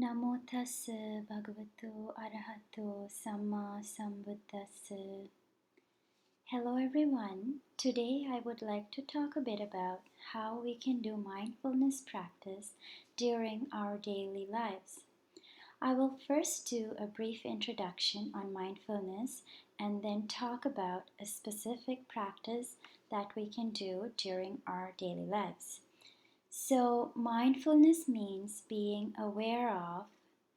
Namo tassa bhagavato arahato samma sambuddhassa. Hello everyone. Today I would like to talk a bit about how we can do mindfulness practice during our daily lives. I will first do a brief introduction on mindfulness and then talk about a specific practice that we can do during our daily lives. So, mindfulness means being aware of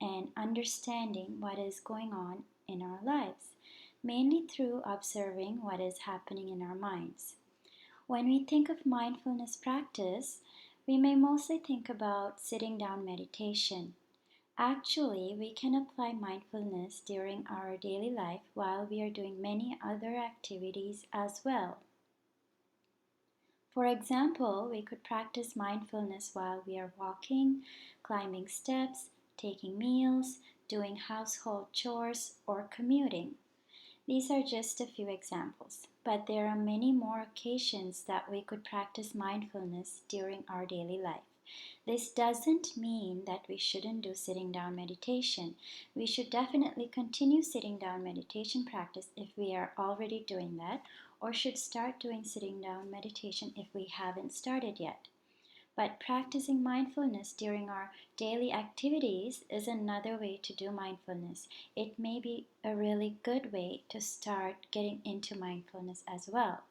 and understanding what is going on in our lives, mainly through observing what is happening in our minds. When we think of mindfulness practice, we may mostly think about sitting down meditation. Actually, we can apply mindfulness during our daily life while we are doing many other activities as well. For example, we could practice mindfulness while we are walking, climbing steps, taking meals, doing household chores, or commuting. These are just a few examples, but there are many more occasions that we could practice mindfulness during our daily life. This doesn't mean that we shouldn't do sitting down meditation. We should definitely continue sitting down meditation practice if we are already doing that, or should start doing sitting down meditation if we haven't started yet. But practicing mindfulness during our daily activities is another way to do mindfulness. It may be a really good way to start getting into mindfulness as well.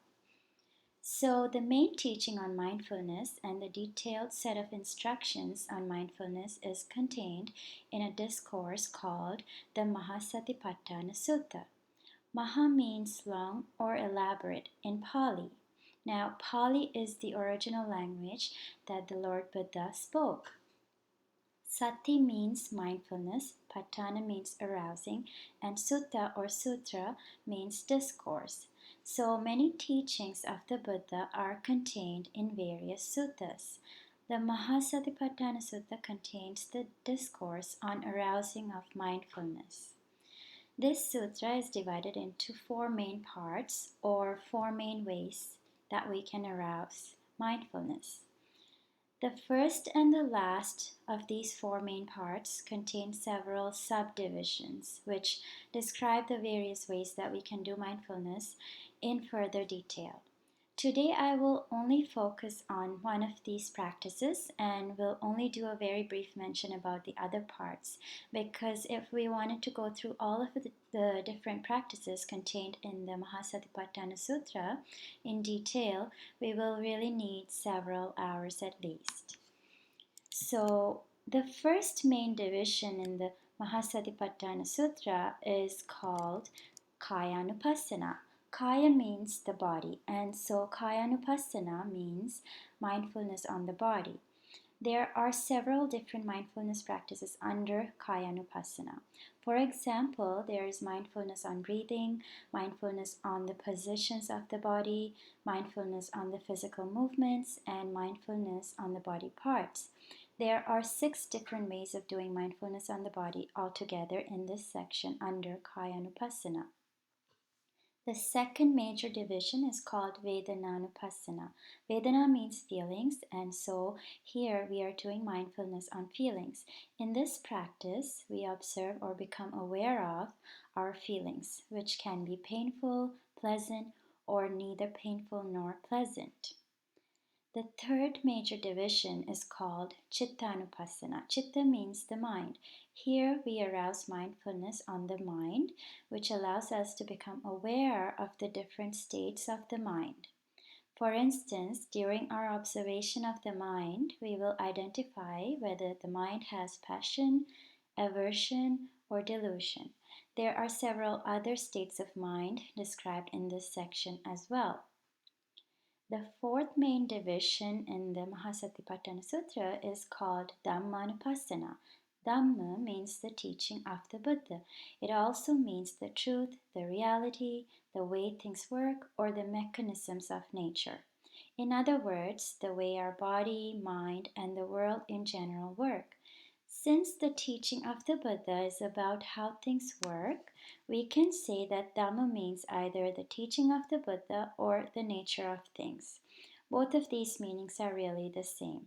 So, the main teaching on mindfulness and the detailed set of instructions on mindfulness is contained in a discourse called the Mahasatipatthana Sutta. Maha means long or elaborate in Pali. Now, Pali is the original language that the Lord Buddha spoke. Sati means mindfulness, Patthana means arousing, and Sutta or Sutra means discourse. So many teachings of the Buddha are contained in various suttas. The Mahasatipatthana Sutta contains the discourse on arousing of mindfulness. This sutra is divided into four main parts or four main ways that we can arouse mindfulness. The first and the last of these four main parts contain several subdivisions which describe the various ways that we can do mindfulness in further detail. Today I will only focus on one of these practices and will only do a very brief mention about the other parts, because if we wanted to go through all of the different practices contained in the Mahasatipatthana Sutra in detail, we will really need several hours at least. So the first main division in the Mahasatipatthana Sutra is called Kayanupassana. Kaya means the body, and so Kayanupassana means mindfulness on the body. There are several different mindfulness practices under Kayanupassana. For example, there is mindfulness on breathing, mindfulness on the positions of the body, mindfulness on the physical movements, and mindfulness on the body parts. There are 6 different ways of doing mindfulness on the body altogether in this section under Kayanupassana. The second major division is called Vedananupassana. Vedana means feelings, and so here we are doing mindfulness on feelings. In this practice, we observe or become aware of our feelings, which can be painful, pleasant, or neither painful nor pleasant. The third major division is called Chittanupassana. Chitta means the mind. Here we arouse mindfulness on the mind, which allows us to become aware of the different states of the mind. For instance, during our observation of the mind, we will identify whether the mind has passion, aversion, or delusion. There are several other states of mind described in this section as well. The fourth main division in the Mahasatipatthana Sutra is called Dhammanupassana. Dhamma means the teaching of the Buddha. It also means the truth, the reality, the way things work, or the mechanisms of nature. In other words, the way our body, mind, and the world in general work. Since the teaching of the Buddha is about how things work, we can say that Dhamma means either the teaching of the Buddha or the nature of things. Both of these meanings are really the same.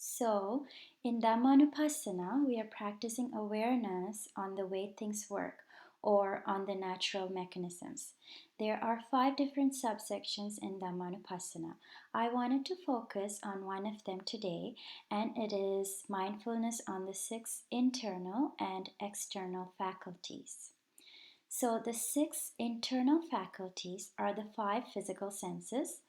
So, in Dhammanupassana, we are practicing awareness on the way things work or on the natural mechanisms. There are 5 different subsections in Dhammanupassana. I wanted to focus on one of them today, and it is mindfulness on the 6 internal and external faculties. So, the 6 internal faculties are the 5 physical senses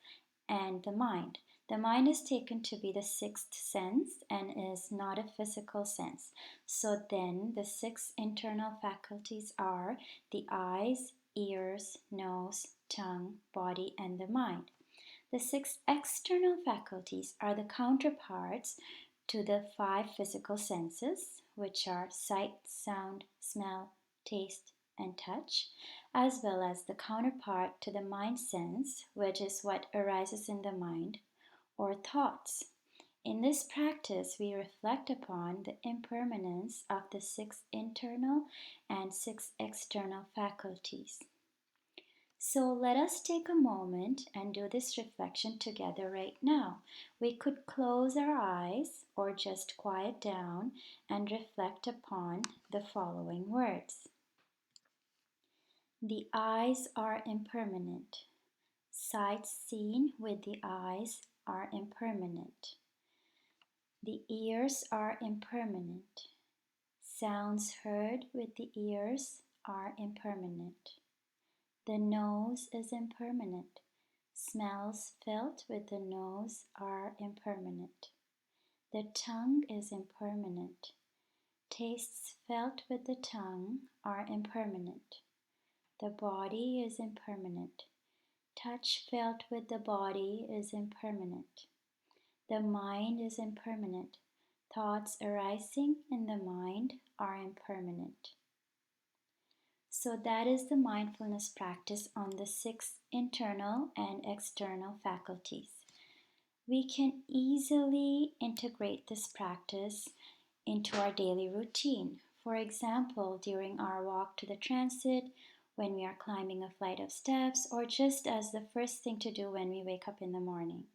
and the mind. The mind is taken to be the 6th sense and is not a physical sense. So then the 6 internal faculties are the eyes, ears, nose, tongue, body, and the mind. The 6 external faculties are the counterparts to the 5 physical senses, which are sight, sound, smell, taste, and touch, as well as the counterpart to the mind sense, which is what arises in the mind, or thoughts. In this practice, we reflect upon the impermanence of the 6 internal and 6 external faculties. So let us take a moment and do this reflection together right now. We could close our eyes or just quiet down and reflect upon the following words. The eyes are impermanent. Sights seen with the eyes are impermanent. The ears are impermanent. Sounds heard with the ears are impermanent. The nose is impermanent. Smells felt with the nose are impermanent. The tongue is impermanent. Tastes felt with the tongue are impermanent. The body is impermanent. Touch felt with the body is impermanent. The mind is impermanent. Thoughts arising in the mind are impermanent. So that is the mindfulness practice on the 6 internal and external faculties. We can easily integrate this practice into our daily routine. For example, during our walk to the transit, when we are climbing a flight of steps, or just as the first thing to do when we wake up in the morning.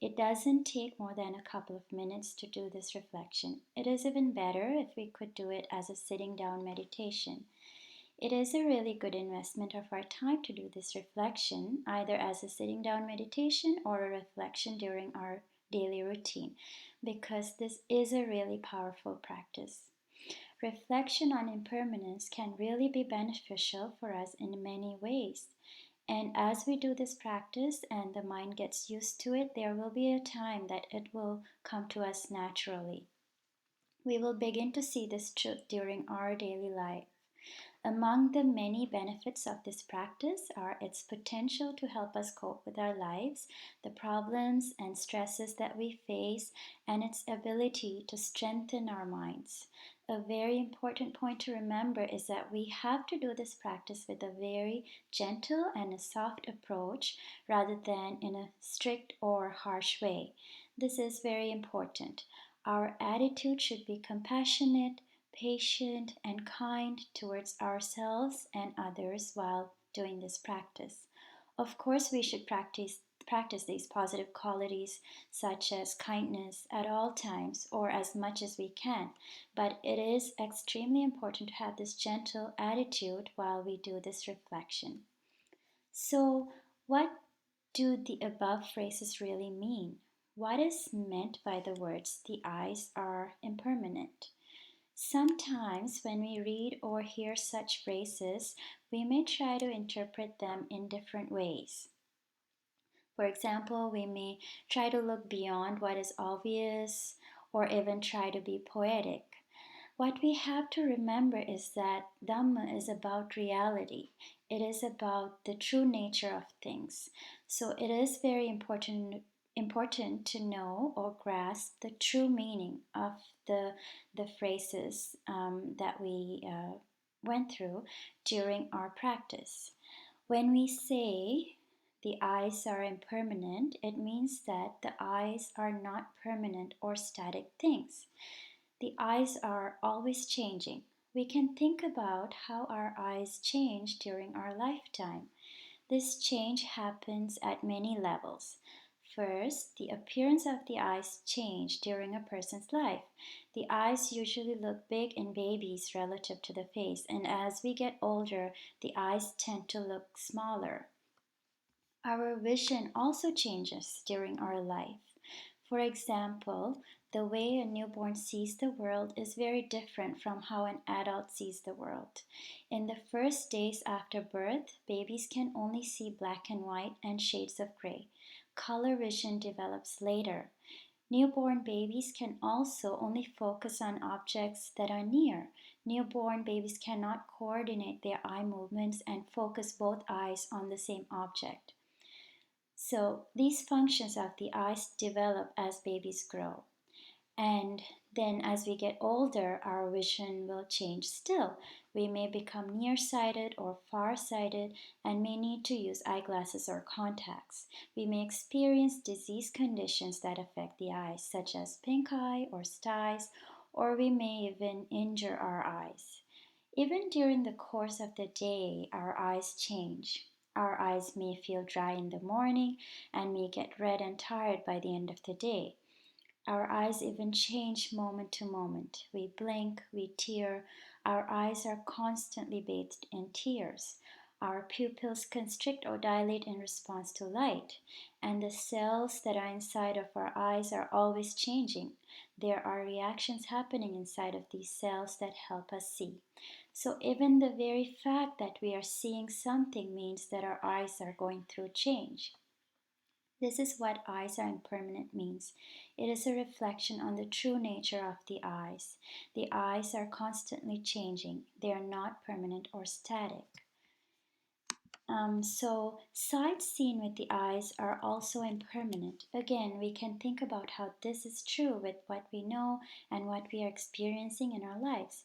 It doesn't take more than a couple of minutes to do this reflection. It is even better if we could do it as a sitting down meditation. It is a really good investment of our time to do this reflection, either as a sitting down meditation or a reflection during our daily routine, because this is a really powerful practice. Reflection on impermanence can really be beneficial for us in many ways. And as we do this practice and the mind gets used to it, there will be a time that it will come to us naturally. We will begin to see this truth during our daily life. Among the many benefits of this practice are its potential to help us cope with our lives, the problems and stresses that we face, and its ability to strengthen our minds. A very important point to remember is that we have to do this practice with a very gentle and a soft approach rather than in a strict or harsh way. This is very important. Our attitude should be compassionate, patient, and kind towards ourselves and others while doing this practice. Of course, we should practice these positive qualities such as kindness at all times or as much as we can, but it is extremely important to have this gentle attitude while we do this reflection. So, what do the above phrases really mean? What is meant by the words, the eyes are impermanent? Sometimes, when we read or hear such phrases, we may try to interpret them in different ways. For example, we may try to look beyond what is obvious or even try to be poetic. What we have to remember is that Dhamma is about reality. It is about the true nature of things. So it is very important to know or grasp the true meaning of the phrases that we went through during our practice. When we say the eyes are impermanent, it means that the eyes are not permanent or static things. The eyes are always changing. We can think about how our eyes change during our lifetime. This change happens at many levels. First, the appearance of the eyes change during a person's life. The eyes usually look big in babies relative to the face, and as we get older, the eyes tend to look smaller. Our vision also changes during our life. For example, the way a newborn sees the world is very different from how an adult sees the world. In the first days after birth, babies can only see black and white and shades of gray. Color vision develops later. Newborn babies can also only focus on objects that are near. Newborn babies cannot coordinate their eye movements and focus both eyes on the same object. So these functions of the eyes develop as babies grow. And then as we get older, our vision will change still. We may become nearsighted or farsighted and may need to use eyeglasses or contacts. We may experience disease conditions that affect the eyes, such as pink eye or styes, or we may even injure our eyes. Even during the course of the day, our eyes change. Our eyes may feel dry in the morning and may get red and tired by the end of the day. Our eyes even change moment to moment. We blink, we tear. Our eyes are constantly bathed in tears. Our pupils constrict or dilate in response to light, and the cells that are inside of our eyes are always changing. There are reactions happening inside of these cells that help us see. So even the very fact that we are seeing something means that our eyes are going through change. This is what eyes are impermanent means. It is a reflection on the true nature of the eyes. The eyes are constantly changing. They are not permanent or static. So sights seen with the eyes are also impermanent. Again, we can think about how this is true with what we know and what we are experiencing in our lives.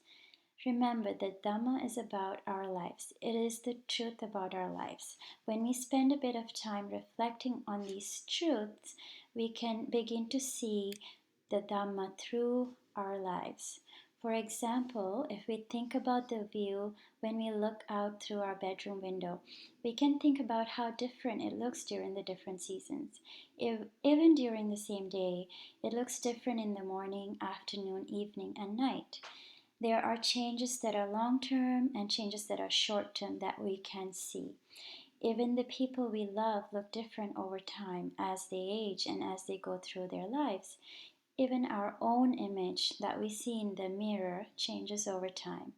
Remember that Dhamma is about our lives. It is the truth about our lives. When we spend a bit of time reflecting on these truths, we can begin to see the Dhamma through our lives. For example, if we think about the view when we look out through our bedroom window, we can think about how different it looks during the different seasons. Even during the same day, it looks different in the morning, afternoon, evening, and night. There are changes that are long-term and changes that are short-term that we can see. Even the people we love look different over time as they age and as they go through their lives. Even our own image that we see in the mirror changes over time.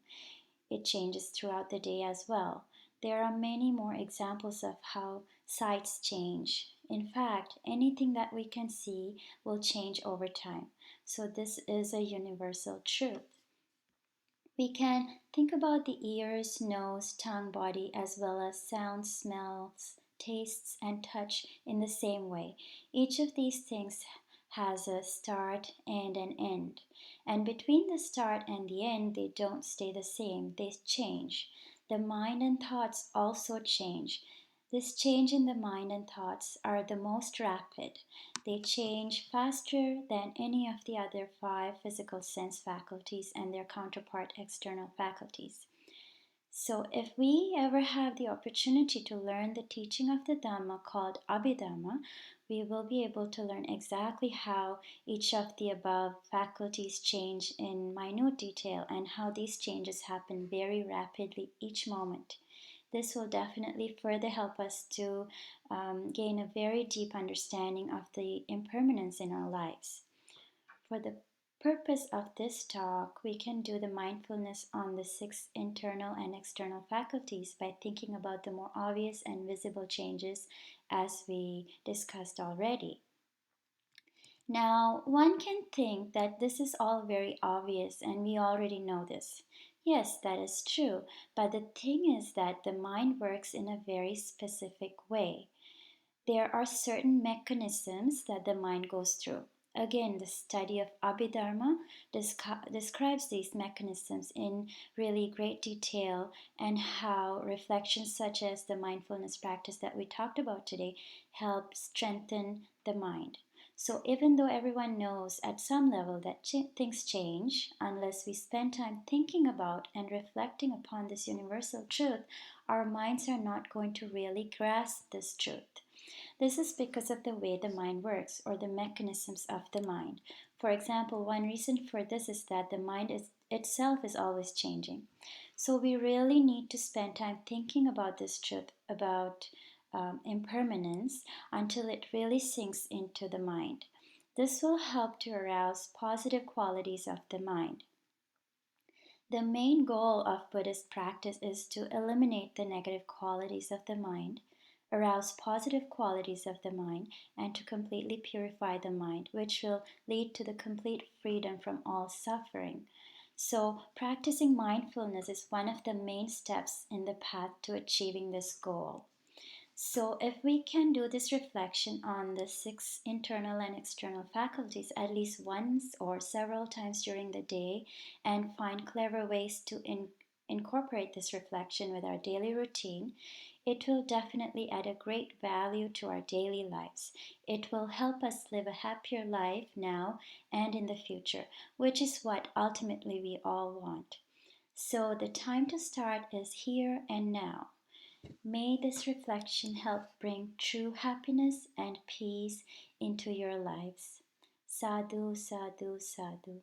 It changes throughout the day as well. There are many more examples of how sights change. In fact, anything that we can see will change over time. So this is a universal truth. We can think about the ears, nose, tongue, body, as well as sounds, smells, tastes, and touch in the same way. Each of these things has a start and an end. And between the start and the end, they don't stay the same, they change. The mind and thoughts also change. This change in the mind and thoughts are the most rapid. They change faster than any of the other five physical sense faculties and their counterpart external faculties. So if we ever have the opportunity to learn the teaching of the Dhamma called Abhidhamma, we will be able to learn exactly how each of the above faculties change in minute detail and how these changes happen very rapidly each moment. This will definitely further help us to gain a very deep understanding of the impermanence in our lives. For the purpose of this talk, we can do the mindfulness on the 6 internal and external faculties by thinking about the more obvious and visible changes as we discussed already. Now, one can think that this is all very obvious and we already know this. Yes, that is true, but the thing is that the mind works in a very specific way. There are certain mechanisms that the mind goes through. Again, the study of Abhidharma describes these mechanisms in really great detail and how reflections such as the mindfulness practice that we talked about today help strengthen the mind. So even though everyone knows at some level that things change, unless we spend time thinking about and reflecting upon this universal truth, our minds are not going to really grasp this truth. This is because of the way the mind works or the mechanisms of the mind. For example, one reason for this is that the mind itself is always changing. So we really need to spend time thinking about this truth about impermanence until it really sinks into the mind. This will help to arouse positive qualities of the mind. The main goal of Buddhist practice is to eliminate the negative qualities of the mind, arouse positive qualities of the mind, and to completely purify the mind, which will lead to the complete freedom from all suffering. So, practicing mindfulness is one of the main steps in the path to achieving this goal. So, if we can do this reflection on the 6 internal and external faculties at least once or several times during the day and find clever ways to incorporate this reflection with our daily routine, it will definitely add a great value to our daily lives. It will help us live a happier life now and in the future, which is what ultimately we all want. So, the time to start is here and now. May this reflection help bring true happiness and peace into your lives. Sadhu, sadhu, sadhu.